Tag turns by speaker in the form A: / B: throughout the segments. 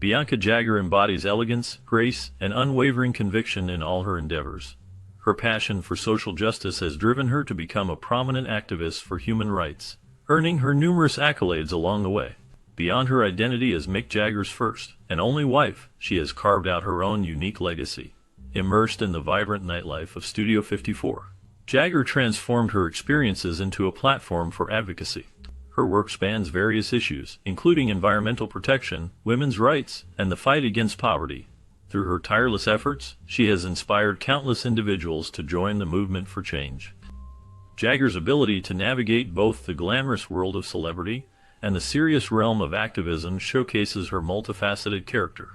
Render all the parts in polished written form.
A: Bianca Jagger embodies elegance, grace, and unwavering conviction in all her endeavors. Her passion for social justice has driven her to become a prominent activist for human rights, earning her numerous accolades along the way. Beyond her identity as Mick Jagger's first and only wife, she has carved out her own unique legacy. Immersed in the vibrant nightlife of Studio 54, Jagger transformed her experiences into a platform for advocacy. Her work spans various issues, including environmental protection, women's rights, and the fight against poverty. Through her tireless efforts, she has inspired countless individuals to join the movement for change. Jagger's ability to navigate both the glamorous world of celebrity and the serious realm of activism showcases her multifaceted character.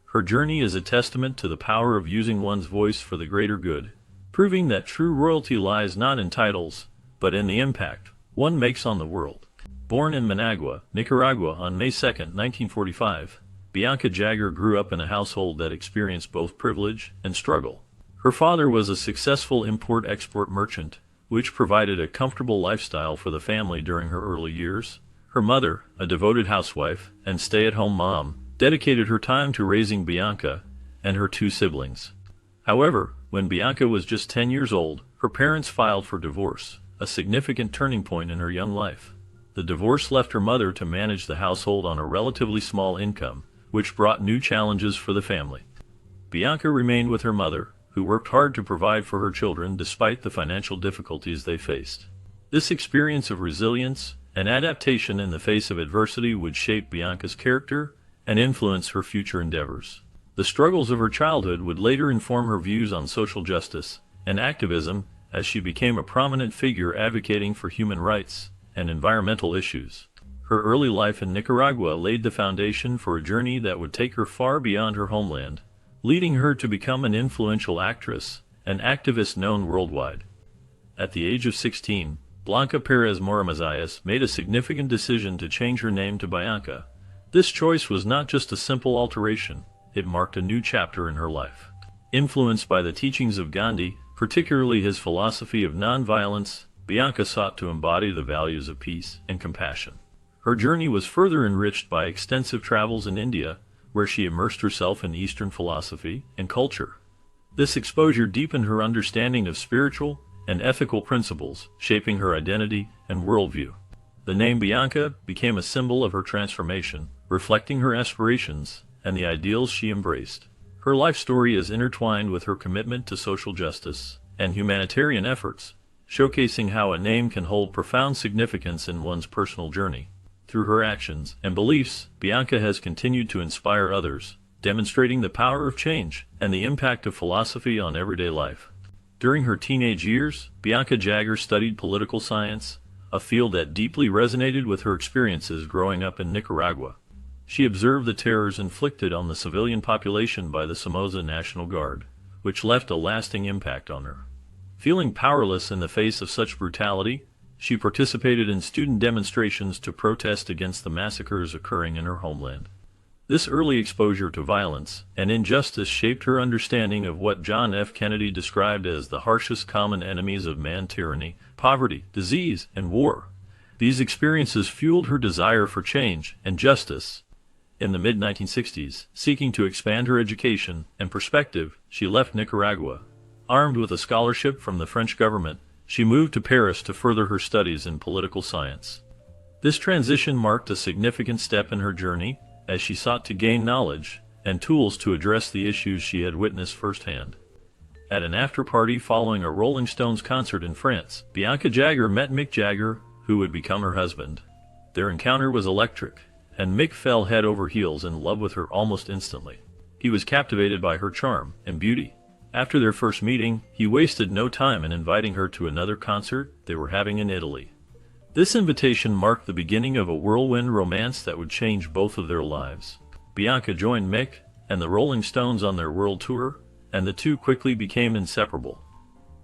A: Her journey is a testament to the power of using one's voice for the greater good, proving that true royalty lies not in titles, but in the impact one makes on the world. Born in Managua, Nicaragua on May 2, 1945, Bianca Jagger grew up in a household that experienced both privilege and struggle. Her father was a successful import-export merchant, which provided a comfortable lifestyle for the family during her early years. Her mother, a devoted housewife and stay-at-home mom, dedicated her time to raising Bianca and her two siblings. However, when Bianca was just 10 years old, her parents filed for divorce, a significant turning point in her young life. The divorce left her mother to manage the household on a relatively small income, which brought new challenges for the family. Bianca remained with her mother, who worked hard to provide for her children despite the financial difficulties they faced. This experience of resilience and adaptation in the face of adversity would shape Bianca's character and influence her future endeavors. The struggles of her childhood would later inform her views on social justice and activism as she became a prominent figure advocating for human rights and environmental issues. Her early life in Nicaragua laid the foundation for a journey that would take her far beyond her homeland, leading her to become an influential actress and activist known worldwide. At the age of 16, Blanca Perez Moramazayas made a significant decision to change her name to Bianca. This choice was not just a simple alteration, it marked a new chapter in her life. Influenced by the teachings of Gandhi, particularly his philosophy of nonviolence, Bianca sought to embody the values of peace and compassion. Her journey was further enriched by extensive travels in India, where she immersed herself in Eastern philosophy and culture. This exposure deepened her understanding of spiritual and ethical principles, shaping her identity and worldview. The name Bianca became a symbol of her transformation, reflecting her aspirations and the ideals she embraced. Her life story is intertwined with her commitment to social justice and humanitarian efforts, showcasing how a name can hold profound significance in one's personal journey. Through her actions and beliefs, Bianca has continued to inspire others, demonstrating the power of change and the impact of philosophy on everyday life. During her teenage years, Bianca Jagger studied political science, a field that deeply resonated with her experiences growing up in Nicaragua. She observed the terrors inflicted on the civilian population by the Somoza National Guard, which left a lasting impact on her. Feeling powerless in the face of such brutality, she participated in student demonstrations to protest against the massacres occurring in her homeland. This early exposure to violence and injustice shaped her understanding of what John F. Kennedy described as the harshest common enemies of man: tyranny, poverty, disease, and war. These experiences fueled her desire for change and justice. In the mid-1960s, seeking to expand her education and perspective, she left Nicaragua. Armed with a scholarship from the French government, she moved to Paris to further her studies in political science. This transition marked a significant step in her journey, as she sought to gain knowledge and tools to address the issues she had witnessed firsthand. At an after-party following a Rolling Stones concert in France, Bianca Jagger met Mick Jagger, who would become her husband. Their encounter was electric, and Mick fell head over heels in love with her almost instantly. He was captivated by her charm and beauty. After their first meeting, he wasted no time in inviting her to another concert they were having in Italy. This invitation marked the beginning of a whirlwind romance that would change both of their lives. Bianca joined Mick and the Rolling Stones on their world tour, and the two quickly became inseparable.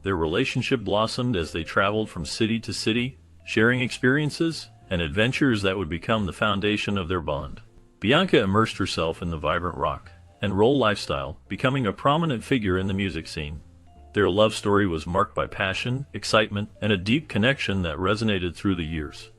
A: Their relationship blossomed as they traveled from city to city, sharing experiences and adventures that would become the foundation of their bond. Bianca immersed herself in the vibrant rock and roll lifestyle, becoming a prominent figure in the music scene. Their love story was marked by passion, excitement, and a deep connection that resonated through the years.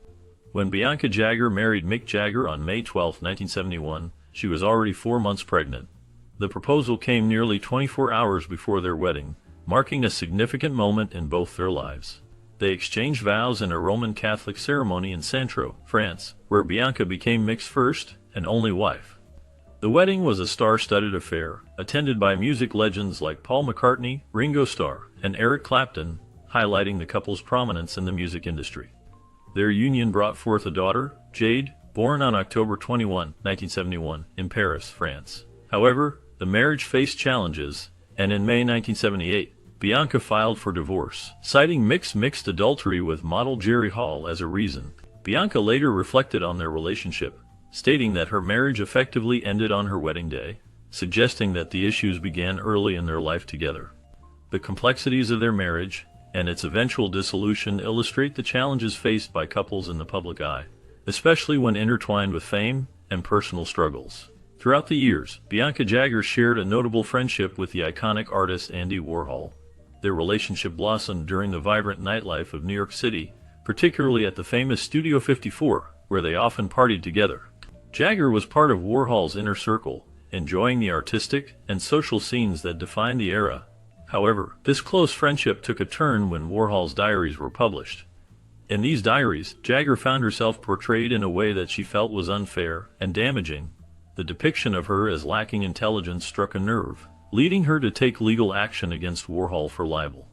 A: When Bianca Jagger married Mick Jagger on May 12, 1971, she was already 4 months pregnant. The proposal came nearly 24 hours before their wedding, marking a significant moment in both their lives. They exchanged vows in a Roman Catholic ceremony in Santro, France, where Bianca became Mick's first and only wife. The wedding was a star-studded affair, attended by music legends like Paul McCartney, Ringo Starr, and Eric Clapton, highlighting the couple's prominence in the music industry. Their union brought forth a daughter, Jade, born on October 21, 1971, in Paris, France. However, the marriage faced challenges, and in May 1978, Bianca filed for divorce, citing Mick's mixed adultery with model Jerry Hall as a reason. Bianca later reflected on their relationship, stating that her marriage effectively ended on her wedding day, suggesting that the issues began early in their life together. The complexities of their marriage and its eventual dissolution illustrate the challenges faced by couples in the public eye, especially when intertwined with fame and personal struggles. Throughout the years, Bianca Jagger shared a notable friendship with the iconic artist Andy Warhol. Their relationship blossomed during the vibrant nightlife of New York City, particularly at the famous Studio 54, where they often partied together. Jagger was part of Warhol's inner circle, enjoying the artistic and social scenes that defined the era. However, this close friendship took a turn when Warhol's diaries were published. In these diaries, Jagger found herself portrayed in a way that she felt was unfair and damaging. The depiction of her as lacking intelligence struck a nerve, leading her to take legal action against Warhol for libel.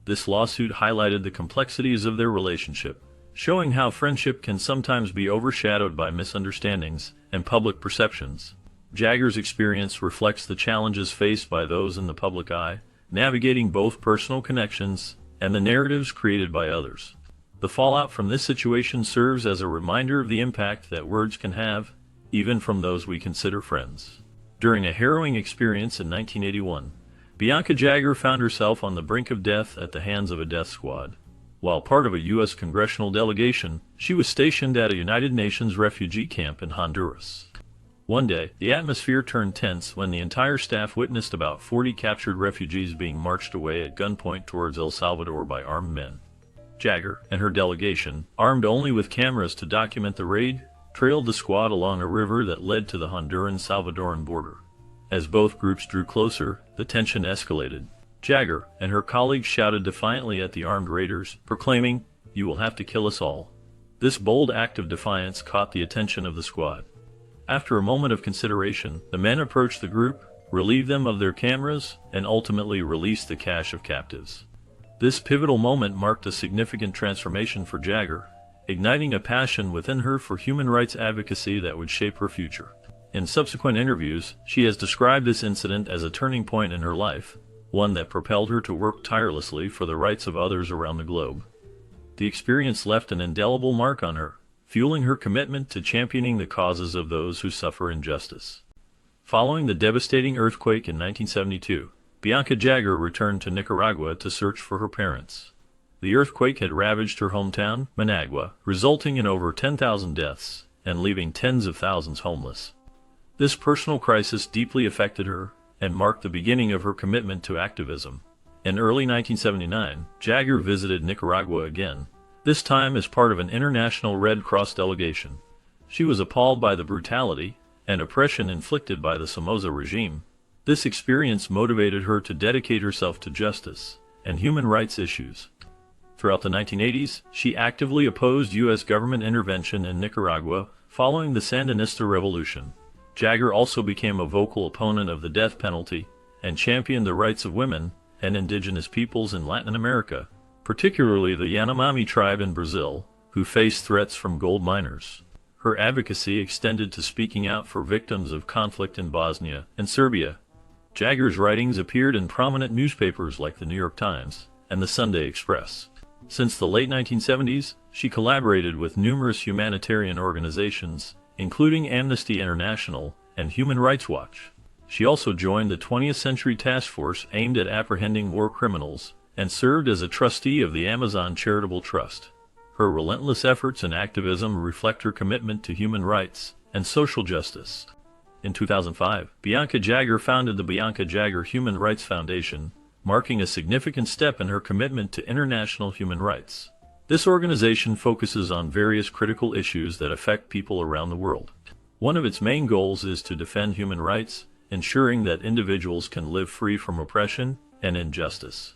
A: This lawsuit highlighted the complexities of their relationship, showing how friendship can sometimes be overshadowed by misunderstandings and public perceptions. Jagger's experience reflects the challenges faced by those in the public eye, navigating both personal connections and the narratives created by others. The fallout from this situation serves as a reminder of the impact that words can have, even from those we consider friends. During a harrowing experience in 1981, Bianca Jagger found herself on the brink of death at the hands of a death squad. While part of a U.S. congressional delegation, she was stationed at a United Nations refugee camp in Honduras. One day, the atmosphere turned tense when the entire staff witnessed about 40 captured refugees being marched away at gunpoint towards El Salvador by armed men. Jagger and her delegation, armed only with cameras to document the raid, trailed the squad along a river that led to the Honduran-Salvadoran border. As both groups drew closer, the tension escalated. Jagger and her colleagues shouted defiantly at the armed raiders, proclaiming, "You will have to kill us all." This bold act of defiance caught the attention of the squad. After a moment of consideration, the men approached the group, relieved them of their cameras, and ultimately released the cache of captives. This pivotal moment marked a significant transformation for Jagger, igniting a passion within her for human rights advocacy that would shape her future. In subsequent interviews, she has described this incident as a turning point in her life, one that propelled her to work tirelessly for the rights of others around the globe. The experience left an indelible mark on her, fueling her commitment to championing the causes of those who suffer injustice. Following the devastating earthquake in 1972, Bianca Jagger returned to Nicaragua to search for her parents. The earthquake had ravaged her hometown, Managua, resulting in over 10,000 deaths and leaving tens of thousands homeless. This personal crisis deeply affected her and marked the beginning of her commitment to activism. In early 1979, Jagger visited Nicaragua again, this time as part of an international Red Cross delegation. She was appalled by the brutality and oppression inflicted by the Somoza regime. This experience motivated her to dedicate herself to justice and human rights issues. Throughout the 1980s, she actively opposed U.S. government intervention in Nicaragua following the Sandinista revolution. Jagger also became a vocal opponent of the death penalty and championed the rights of women and indigenous peoples in Latin America, particularly the Yanomami tribe in Brazil, who faced threats from gold miners. Her advocacy extended to speaking out for victims of conflict in Bosnia and Serbia. Jagger's writings appeared in prominent newspapers like the New York Times and the Sunday Express. Since the late 1970s, she collaborated with numerous humanitarian organizations, including Amnesty International and Human Rights Watch. She also joined the 20th Century Task Force aimed at apprehending war criminals and served as a trustee of the Amazon Charitable Trust. Her relentless efforts and activism reflect her commitment to human rights and social justice. In 2005, Bianca Jagger founded the Bianca Jagger Human Rights Foundation, marking a significant step in her commitment to international human rights. This organization focuses on various critical issues that affect people around the world. One of its main goals is to defend human rights, ensuring that individuals can live free from oppression and injustice.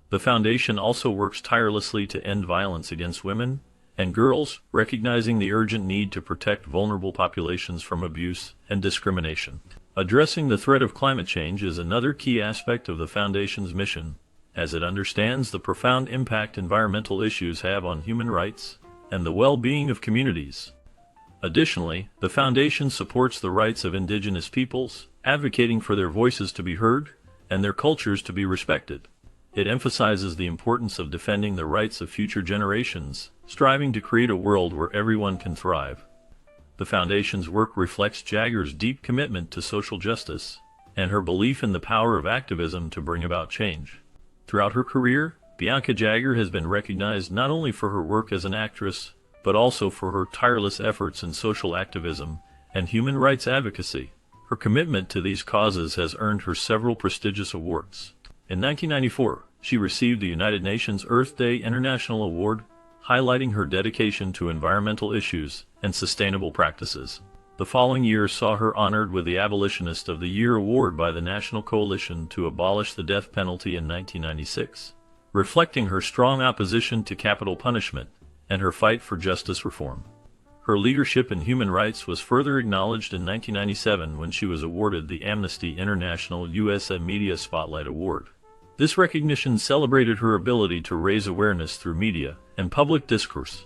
A: The foundation also works tirelessly to end violence against women and girls, recognizing the urgent need to protect vulnerable populations from abuse and discrimination. Addressing the threat of climate change is another key aspect of the Foundation's mission, as it understands the profound impact environmental issues have on human rights and the well-being of communities. Additionally, the Foundation supports the rights of indigenous peoples, advocating for their voices to be heard and their cultures to be respected. It emphasizes the importance of defending the rights of future generations, striving to create a world where everyone can thrive. The Foundation's work reflects Jagger's deep commitment to social justice and her belief in the power of activism to bring about change. Throughout her career, Bianca Jagger has been recognized not only for her work as an actress, but also for her tireless efforts in social activism and human rights advocacy. Her commitment to these causes has earned her several prestigious awards. In 1994, she received the United Nations Earth Day International Award, highlighting her dedication to environmental issues and sustainable practices. The following year saw her honored with the Abolitionist of the Year award by the National Coalition to Abolish the Death Penalty in 1996, reflecting her strong opposition to capital punishment and her fight for justice reform. Her leadership in human rights was further acknowledged in 1997 when she was awarded the Amnesty International USA Media Spotlight Award. This recognition celebrated her ability to raise awareness through media and public discourse.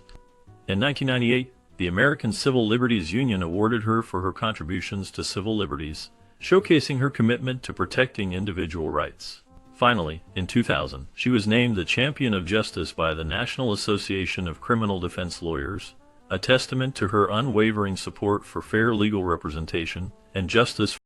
A: In 1998, the American Civil Liberties Union awarded her for her contributions to civil liberties, showcasing her commitment to protecting individual rights. Finally, in 2000, she was named the Champion of Justice by the National Association of Criminal Defense Lawyers, a testament to her unwavering support for fair legal representation and justice